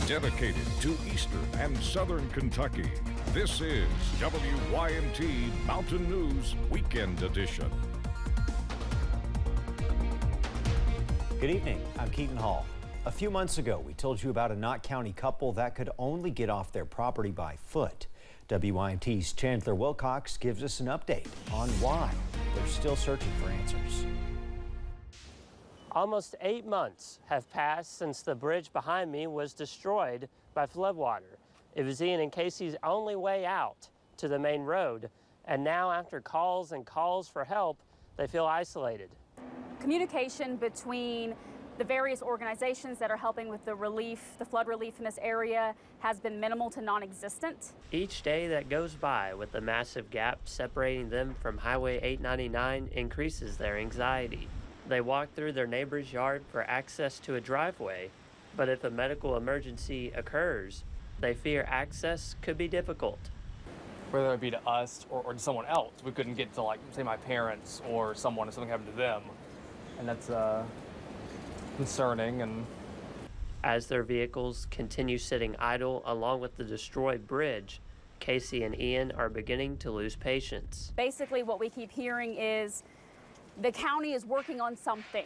dedicated to eastern and southern Kentucky. This is WYMT Mountain News Weekend Edition. Good evening, I'm Keaton Hall. A few months ago, we told you about a Knott County couple that could only get off their property by foot. WYMT's Chandler Wilcox gives us an update on why they're still searching for answers. Almost 8 months have passed since the bridge behind me was destroyed by floodwater. It was Ian and Casey's only way out to the main road, and now after calls and calls for help, they feel isolated. Communication between the various organizations that are helping with the flood relief in this area has been minimal to non-existent. Each day that goes by with the massive gap separating them from Highway 899 increases their anxiety. They walk through their neighbor's yard for access to a driveway, but if a medical emergency occurs, they fear access could be difficult. Whether it be to us or to someone else, we couldn't get to, like, say, my parents or someone if something happened to them. And that's concerning. And as their vehicles continue sitting idle along with the destroyed bridge, Casey and Ian are beginning to lose patience. Basically, what we keep hearing is the county is working on something,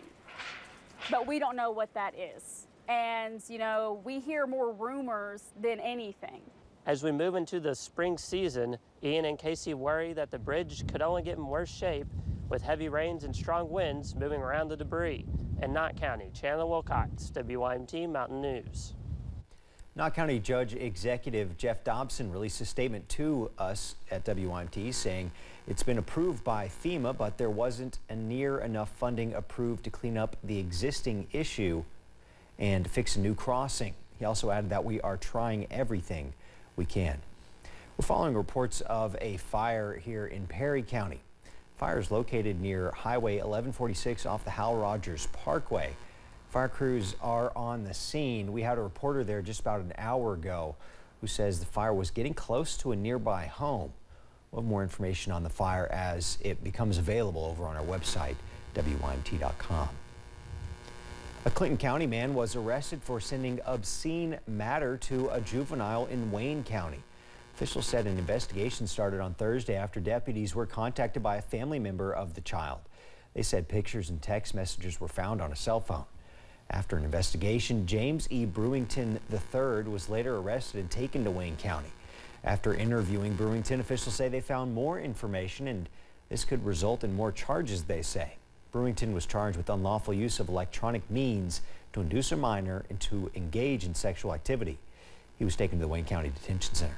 but we don't know what that is. And, you know, we hear more rumors than anything. As we move into the spring season, Ian and Casey worry that the bridge could only get in worse shape with heavy rains and strong winds moving around the debris. In Knott County, Chandler Wilcox, WYMT Mountain News. Knott County Judge Executive Jeff Dobson released a statement to us at WYMT saying it's been approved by FEMA, but there wasn't near enough funding approved to clean up the existing issue and fix a new crossing. He also added that we are trying everything we can. We're following reports of a fire here in Perry County. Fire is located near Highway 1146 off the Hal Rogers Parkway. Fire crews are on the scene. We had a reporter there just about an hour ago who says the fire was getting close to a nearby home. We'll have more information on the fire as it becomes available over on our website, WYMT.com. A Clinton County man was arrested for sending obscene matter to a juvenile in Wayne County. Officials said an investigation started on Thursday after deputies were contacted by a family member of the child. They said pictures and text messages were found on a cell phone. After an investigation, James E. Brewington III was later arrested and taken to Wayne County. After interviewing Brewington, officials say they found more information, and this could result in more charges, they say. Brewington was charged with unlawful use of electronic means to induce a minor and to engage in sexual activity. He was taken to the Wayne County Detention Center.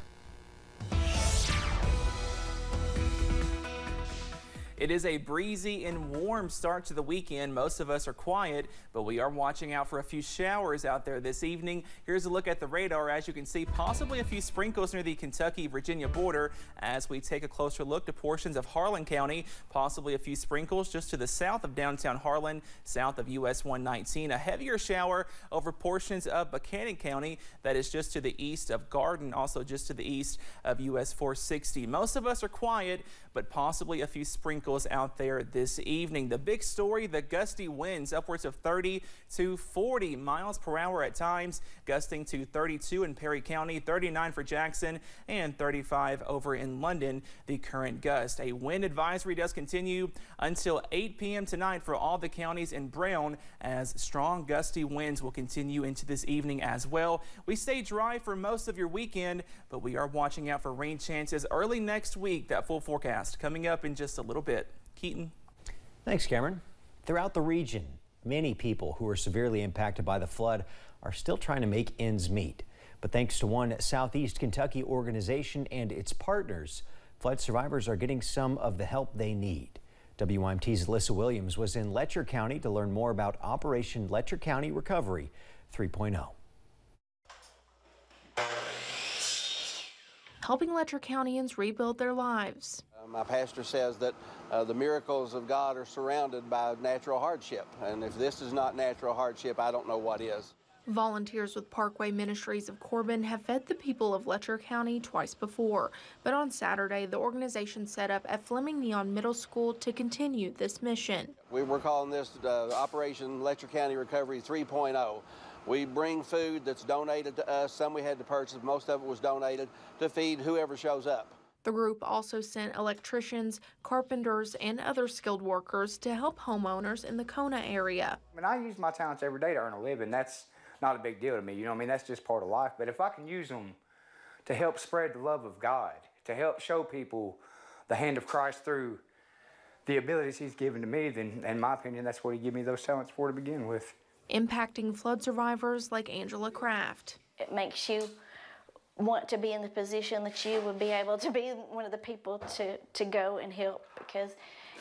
It is a breezy and warm start to the weekend. Most of us are quiet, but we are watching out for a few showers out there this evening. Here's a look at the radar. As you can see, possibly a few sprinkles near the Kentucky-Virginia border as we take a closer look to portions of Harlan County. Possibly a few sprinkles just to the south of downtown Harlan, south of US 119. A heavier shower over portions of Buchanan County that is just to the east of Garden, also just to the east of US 460. Most of us are quiet, but possibly a few sprinkles out there this evening. The big story, the gusty winds upwards of 30 to 40 miles per hour at times, gusting to 32 in Perry County, 39 for Jackson, and 35 over in London, the current gust. A wind advisory does continue until 8 p.m. tonight for all the counties in Brown, as strong gusty winds will continue into this evening as well. We stay dry for most of your weekend, but we are watching out for rain chances early next week. That full forecast coming up in just a little bit. Keaton. Thanks, Cameron. Throughout the region, many people who are severely impacted by the flood are still trying to make ends meet. But thanks to one Southeast Kentucky organization and its partners, flood survivors are getting some of the help they need. WYMT's Alyssa Williams was in Letcher County to learn more about Operation Letcher County Recovery 3.0. Helping Letcher Countyans rebuild their lives. My pastor says that the miracles of God are surrounded by natural hardship, and if this is not natural hardship, I don't know what is. Volunteers with Parkway Ministries of Corbin have fed the people of Letcher County twice before, but on Saturday, the organization set up at Fleming Neon Middle School to continue this mission. We're calling this Operation Letcher County Recovery 3.0. We bring food that's donated to us. Some we had to purchase. Most of it was donated to feed whoever shows up. The group also sent electricians, carpenters, and other skilled workers to help homeowners in the Kona area. I mean, I use my talents every day to earn a living. That's not a big deal to me, you know what I mean? That's just part of life. But if I can use them to help spread the love of God, to help show people the hand of Christ through the abilities He's given to me, then in my opinion, that's what He gave me those talents for to begin with. Impacting flood survivors like Angela Kraft. It makes you want to be in the position that you would be able to be one of the people to go and help, because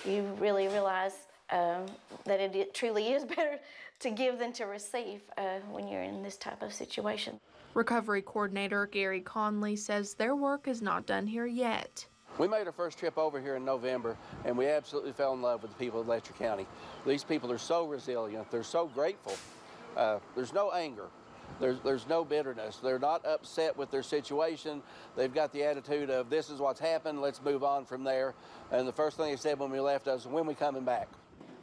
you really realize that it truly is better to give than to receive when you're in this type of situation. Recovery coordinator Gary Conley says their work is not done here yet. We made our first trip over here in November, and we absolutely fell in love with the people of Letcher County. These people are so resilient. They're so grateful. There's no anger. There's no bitterness. They're not upset with their situation. They've got the attitude of, this is what's happened, let's move on from there. And the first thing they said when we left was, when we coming back?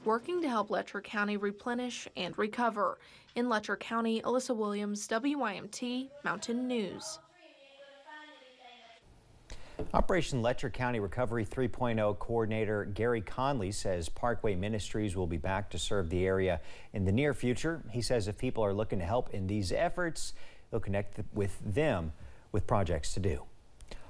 Working to help Letcher County replenish and recover. In Letcher County, Alyssa Williams, WYMT Mountain News. Operation Letcher County Recovery 3.0 coordinator Gary Conley says Parkway Ministries will be back to serve the area in the near future. He says if people are looking to help in these efforts, they'll connect with them with projects to do.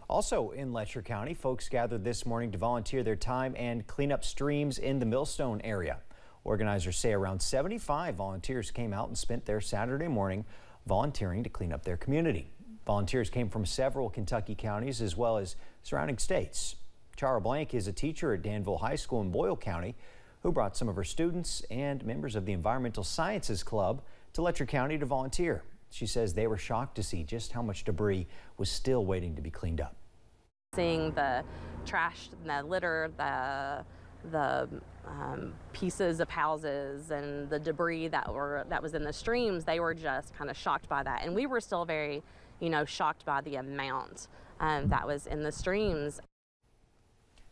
Also in Letcher County, folks gathered this morning to volunteer their time and clean up streams in the Millstone area. Organizers say around 75 volunteers came out and spent their Saturday morning volunteering to clean up their community. Volunteers came from several Kentucky counties as well as surrounding states. Chara Blank is a teacher at Danville High School in Boyle County who brought some of her students and members of the Environmental Sciences Club to Letcher County to volunteer. She says they were shocked to see just how much debris was still waiting to be cleaned up. Seeing the trash, the litter, the pieces of houses and the debris that was in the streams, they were just kind of shocked by that. And we were still very, shocked by the amount that was in the streams.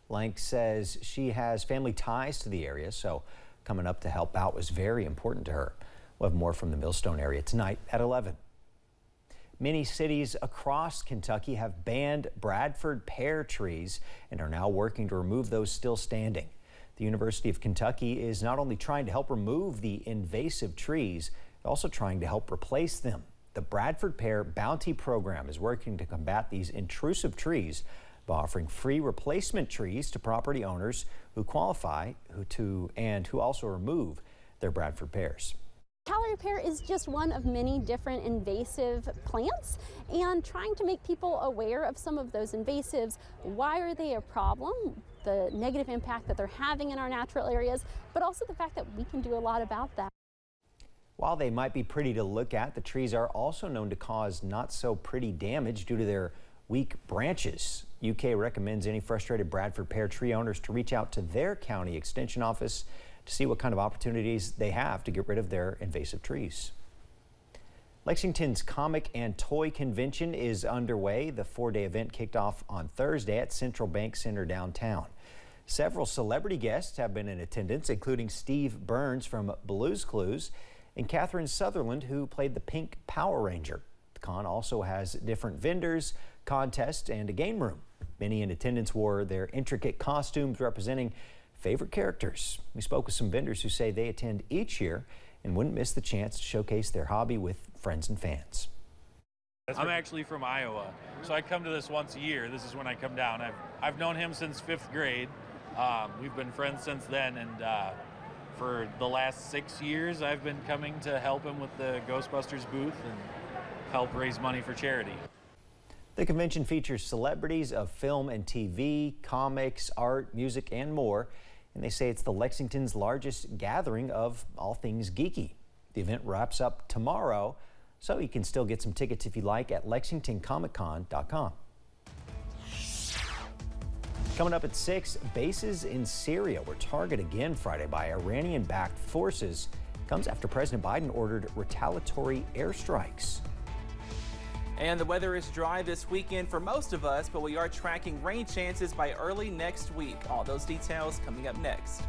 Blank says she has family ties to the area, so coming up to help out was very important to her. We'll have more from the Millstone area tonight at 11. Many cities across Kentucky have banned Bradford pear trees and are now working to remove those still standing. The University of Kentucky is not only trying to help remove the invasive trees, they're also trying to help replace them. The Bradford Pear Bounty Program is working to combat these intrusive trees by offering free replacement trees to property owners who qualify who also remove their Bradford pears. Callery pear is just one of many different invasive plants, and trying to make people aware of some of those invasives. Why are they a problem? The negative impact that they're having in our natural areas, but also the fact that we can do a lot about that. While they might be pretty to look at, the trees are also known to cause not so pretty damage due to their weak branches. UK recommends any frustrated Bradford pear tree owners to reach out to their county extension office to see what kind of opportunities they have to get rid of their invasive trees. Lexington's Comic and Toy Convention is underway. The 4-day event kicked off on Thursday at Central Bank Center downtown. Several celebrity guests have been in attendance, including Steve Burns from Blue's Clues and Catherine Sutherland, who played the Pink Power Ranger. The con also has different vendors, contests, and a game room. Many in attendance wore their intricate costumes representing favorite characters. We spoke with some vendors who say they attend each year and wouldn't miss the chance to showcase their hobby with friends and fans. I'm actually from Iowa, so I come to this once a year. This is when I come down. I've known him since 5th grade. We've been friends since then, and for the last 6 years, I've been coming to help him with the Ghostbusters booth and help raise money for charity. The convention features celebrities of film and TV, comics, art, music, and more. And they say it's the Lexington's largest gathering of all things geeky. The event wraps up tomorrow, so you can still get some tickets if you like at lexingtoncomiccon.com. Coming up at 6, bases in Syria were targeted again Friday by Iranian-backed forces. Comes after President Biden ordered retaliatory airstrikes. And the weather is dry this weekend for most of us, but we are tracking rain chances by early next week. All those details coming up next.